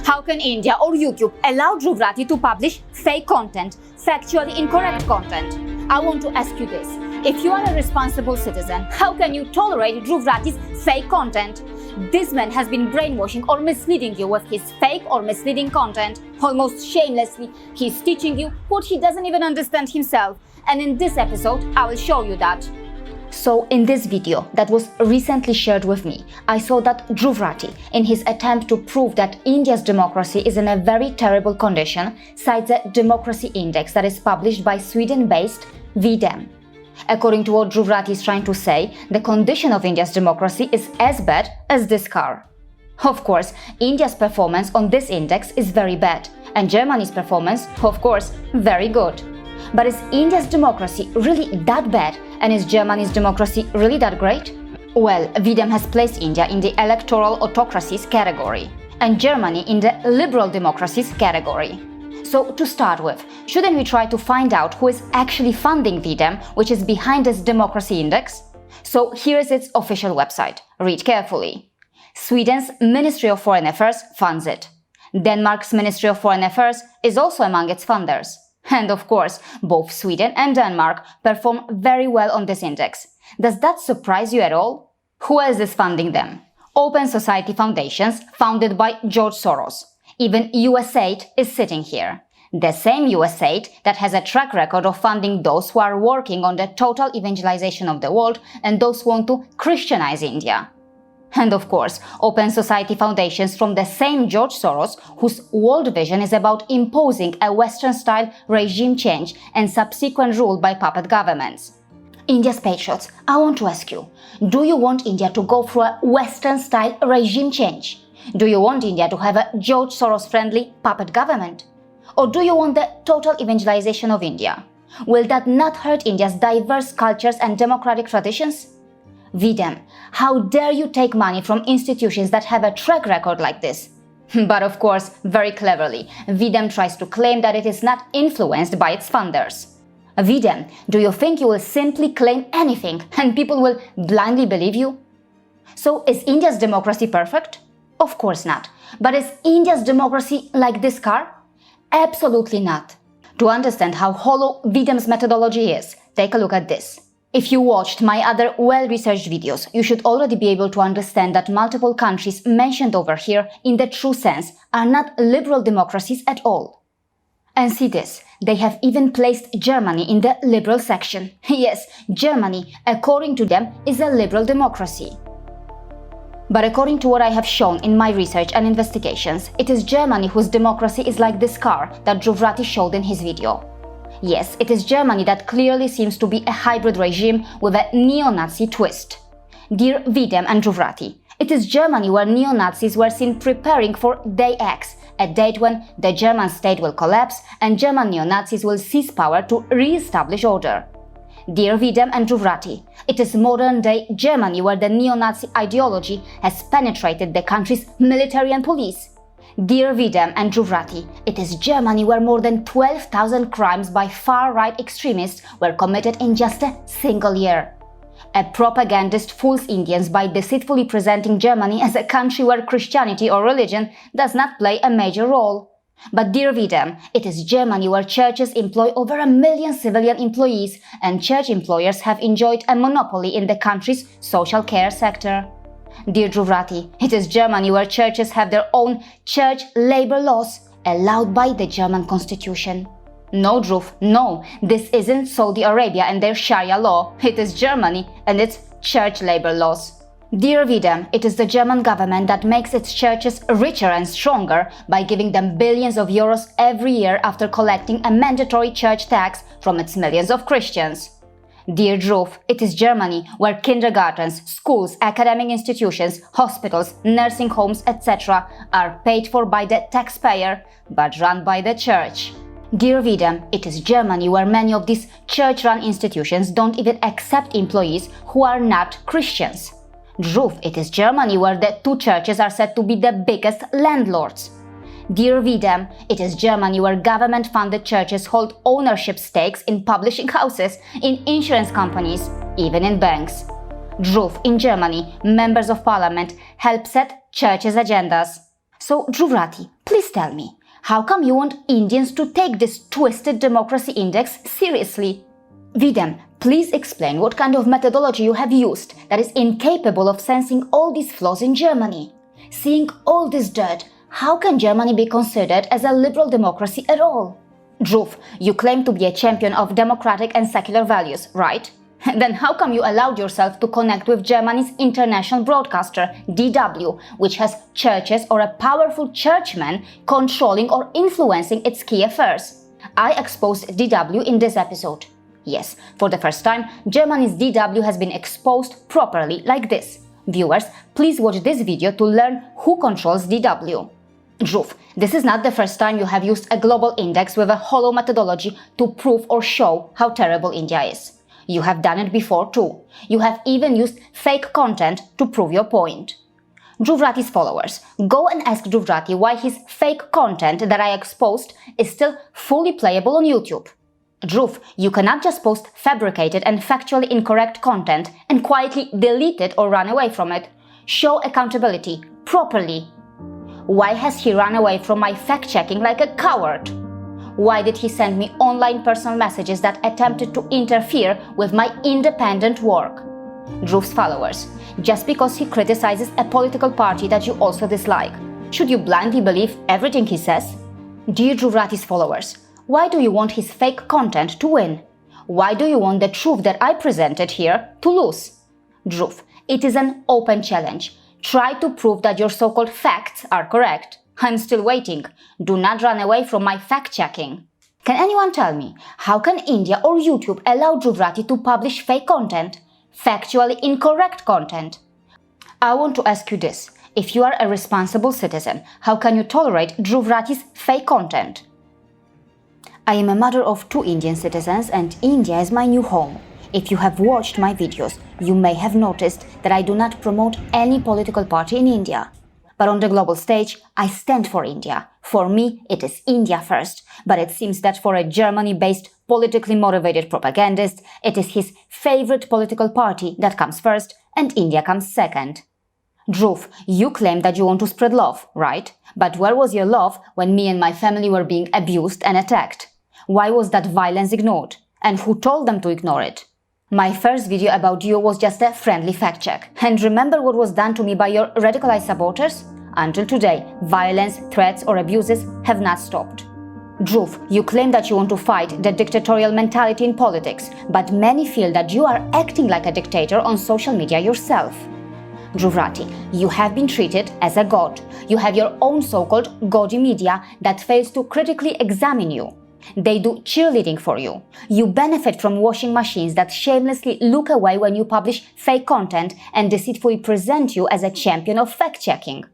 How can India or YouTube allow Dhruv Rathi to publish fake content, factually incorrect content? I want to ask you this. If you are a responsible citizen, how can you tolerate Dhruv Rathi's fake content? This man has been brainwashing or misleading you with his fake or misleading content. Almost shamelessly, he's teaching you what he doesn't even understand himself. And in this episode, I will show you that. So in this video that was recently shared with me, I saw that Dhruv Rathi, in his attempt to prove that India's democracy is in a very terrible condition, cites a democracy index that is published by Sweden-based V-Dem. According to what Dhruv Rathi is trying to say, the condition of India's democracy is as bad as this car. Of course, India's performance on this index is very bad, and Germany's performance, of course, very good. But is India's democracy really that bad, and is Germany's democracy really that great? Well, V-Dem has placed India in the electoral autocracies category, and Germany in the liberal democracies category. So to start with, shouldn't we try to find out who is actually funding V-Dem, which is behind this democracy index? So here is its official website. Read carefully. Sweden's Ministry of Foreign Affairs funds it. Denmark's Ministry of Foreign Affairs is also among its funders. And of course, both Sweden and Denmark perform very well on this index. Does that surprise you at all? Who else is funding them? Open society foundations founded by George Soros. Even USAID is sitting here. The same USAID that has a track record of funding those who are working on the total evangelization of the world and those who want to Christianize India. And of course, open society foundations from the same George Soros, whose world vision is about imposing a Western-style regime change and subsequent rule by puppet governments. India's patriots, I want to ask you, do you want India to go through a Western-style regime change? Do you want India to have a George Soros-friendly puppet government? Or do you want the total evangelization of India? Will that not hurt India's diverse cultures and democratic traditions? V-Dem, how dare you take money from institutions that have a track record like this? But of course, very cleverly, V-Dem tries to claim that it is not influenced by its funders. V-Dem, do you think you will simply claim anything and people will blindly believe you? So is India's democracy perfect? Of course not. But is India's democracy like this car? Absolutely not. To understand how hollow V-Dem's methodology is, take a look at this. If you watched my other well-researched videos, you should already be able to understand that multiple countries mentioned over here in the true sense are not liberal democracies at all. And see this, they have even placed Germany in the liberal section. Yes, Germany, according to them, is a liberal democracy. But according to what I have shown in my research and investigations, it is Germany whose democracy is like this car that Dhruv Rathi showed in his video. Yes, it is Germany that clearly seems to be a hybrid regime with a neo-Nazi twist. Dear V-Dem and Dhruv Rathi, it is Germany where neo-Nazis were seen preparing for Day X, a date when the German state will collapse and German neo-Nazis will seize power to re-establish order. Dear V-Dem and Dhruv Rathi, it is modern-day Germany where the neo-Nazi ideology has penetrated the country's military and police. Dear V-Dem and Dhruv Rathi, it is Germany where more than 12,000 crimes by far-right extremists were committed in just a single year. A propagandist fools Indians by deceitfully presenting Germany as a country where Christianity or religion does not play a major role. But dear V-Dem, it is Germany where churches employ over 1 million civilian employees and church employers have enjoyed a monopoly in the country's social care sector. Dear Dhruv Rathi, it is Germany where churches have their own church labor laws allowed by the German constitution. No, Dhruv, no, this isn't Saudi Arabia and their Sharia law. It is Germany and its church labor laws. Dear V-Dem, it is the German government that makes its churches richer and stronger by giving them billions of euros every year after collecting a mandatory church tax from its millions of Christians. Dear Dhruv, it is Germany where kindergartens, schools, academic institutions, hospitals, nursing homes, etc. are paid for by the taxpayer but run by the church. Dear V-Dem, it is Germany where many of these church-run institutions don't even accept employees who are not Christians. Dhruv, it is Germany where the two churches are said to be the biggest landlords. Dear V-Dem, it is Germany where government-funded churches hold ownership stakes in publishing houses, in insurance companies, even in banks. Dhruv, in Germany, members of parliament help set churches' agendas. So, Dhruv Rathi, Please tell me, how come you want Indians to take this twisted democracy index seriously? V-Dem, please explain what kind of methodology you have used that is incapable of sensing all these flaws in Germany. Seeing all this dirt, how can Germany be considered as a liberal democracy at all? Dhruv, you claim to be a champion of democratic and secular values, right? Then how come you allowed yourself to connect with Germany's international broadcaster, DW, which has churches or a powerful churchman controlling or influencing its key affairs? I exposed DW in this episode. Yes, for the first time, Germany's DW has been exposed properly like this. Viewers, please watch this video to learn who controls DW. Dhruv, this is not the first time you have used a global index with a hollow methodology to prove or show how terrible India is. You have done it before too. You have even used fake content to prove your point. Dhruv Rathi's followers, go and ask Dhruv Rathi why his fake content that I exposed is still fully playable on YouTube. Dhruv, you cannot just post fabricated and factually incorrect content and quietly delete it or run away from it. Show accountability, properly. Why has he run away from my fact-checking like a coward? Why did he send me online personal messages that attempted to interfere with my independent work? Dhruv's followers, just because he criticizes a political party that you also dislike, should you blindly believe everything he says? Dear Dhruv Rathi's followers, why do you want his fake content to win? Why do you want the truth that I presented here to lose? Dhruv, it is an open challenge. Try to prove that your so-called facts are correct. I'm still waiting. Do not run away from my fact-checking. Can anyone tell me, how can India or YouTube allow Dhruv Rathi to publish fake content? Factually incorrect content? I want to ask you this. If you are a responsible citizen, how can you tolerate Dhruv Rathi's fake content? I am a mother of 2 Indian citizens and India is my new home. If you have watched my videos, you may have noticed that I do not promote any political party in India. But on the global stage, I stand for India. For me, it is India first. But it seems that for a Germany-based, politically motivated propagandist, it is his favorite political party that comes first and India comes second. Dhruv, you claim that you want to spread love, right? But where was your love when me and my family were being abused and attacked? Why was that violence ignored? And who told them to ignore it? My first video about you was just a friendly fact check. And remember what was done to me by your radicalized supporters? Until today, violence, threats or abuses have not stopped. Dhruv, you claim that you want to fight the dictatorial mentality in politics, but many feel that you are acting like a dictator on social media yourself. Dhruv Rathi, you have been treated as a god. You have your own so-called gaudy media that fails to critically examine you. They do cheerleading for you. You benefit from washing machines that shamelessly look away when you publish fake content and deceitfully present you as a champion of fact-checking.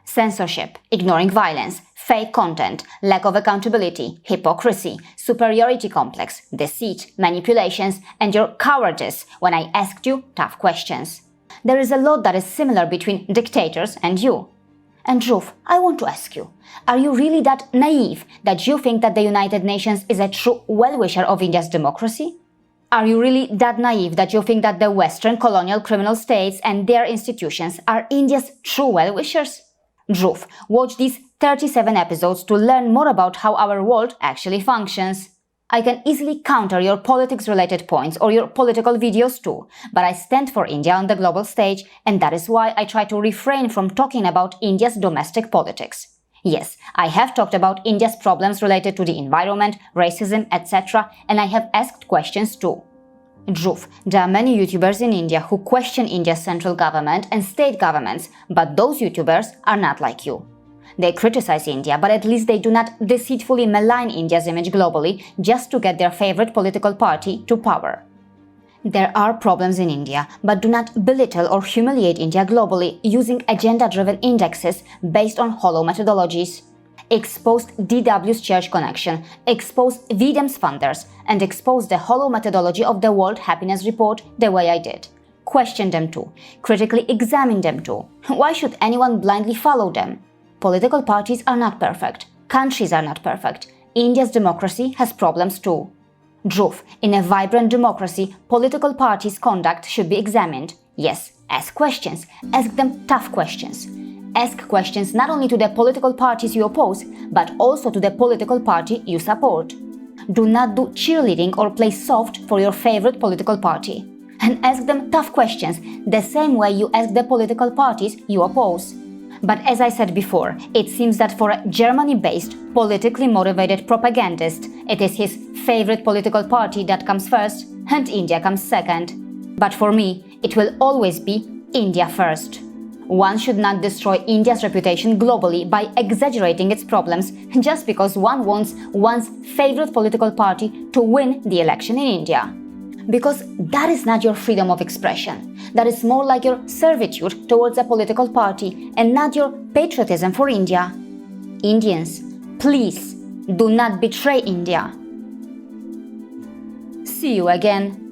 Censorship, ignoring violence, fake content, lack of accountability, hypocrisy, superiority complex, deceit, manipulations, and your cowardice when I asked you tough questions. There is a lot that is similar between dictators and you. And Dhruv, I want to ask you, are you really that naive that you think that the United Nations is a true well-wisher of India's democracy? Are you really that naive that you think that the Western colonial criminal states and their institutions are India's true well-wishers? Dhruv, watch these 37 episodes to learn more about how our world actually functions. I can easily counter your politics-related points or your political videos too, but I stand for India on the global stage, and that is why I try to refrain from talking about India's domestic politics. Yes, I have talked about India's problems related to the environment, racism, etc., and I have asked questions too. Dhruv, there are many YouTubers in India who question India's central government and state governments, but those YouTubers are not like you. They criticize India, but at least they do not deceitfully malign India's image globally just to get their favorite political party to power. There are problems in India, but do not belittle or humiliate India globally using agenda-driven indexes based on hollow methodologies. Expose DW's church connection, expose V-Dem's funders, and expose the hollow methodology of the World Happiness Report the way I did. Question them too. Critically examine them too. Why should anyone blindly follow them? Political parties are not perfect. Countries are not perfect. India's democracy has problems too. Dhruv, in a vibrant democracy, political parties' conduct should be examined. Yes, ask questions. Ask them tough questions. ask questions not only to the political parties you oppose, but also to the political party you support. Do not do cheerleading or play soft for your favorite political party. And ask them tough questions, the same way you ask the political parties you oppose. But as I said before, it seems that for a Germany-based, politically motivated propagandist, it is his favorite political party that comes first and India comes second. But for me, it will always be India first. One should not destroy India's reputation globally by exaggerating its problems just because one wants one's favorite political party to win the election in India. Because that is not your freedom of expression. That is more like your servitude towards a political party and not your patriotism for India. Indians, please do not betray India. See you again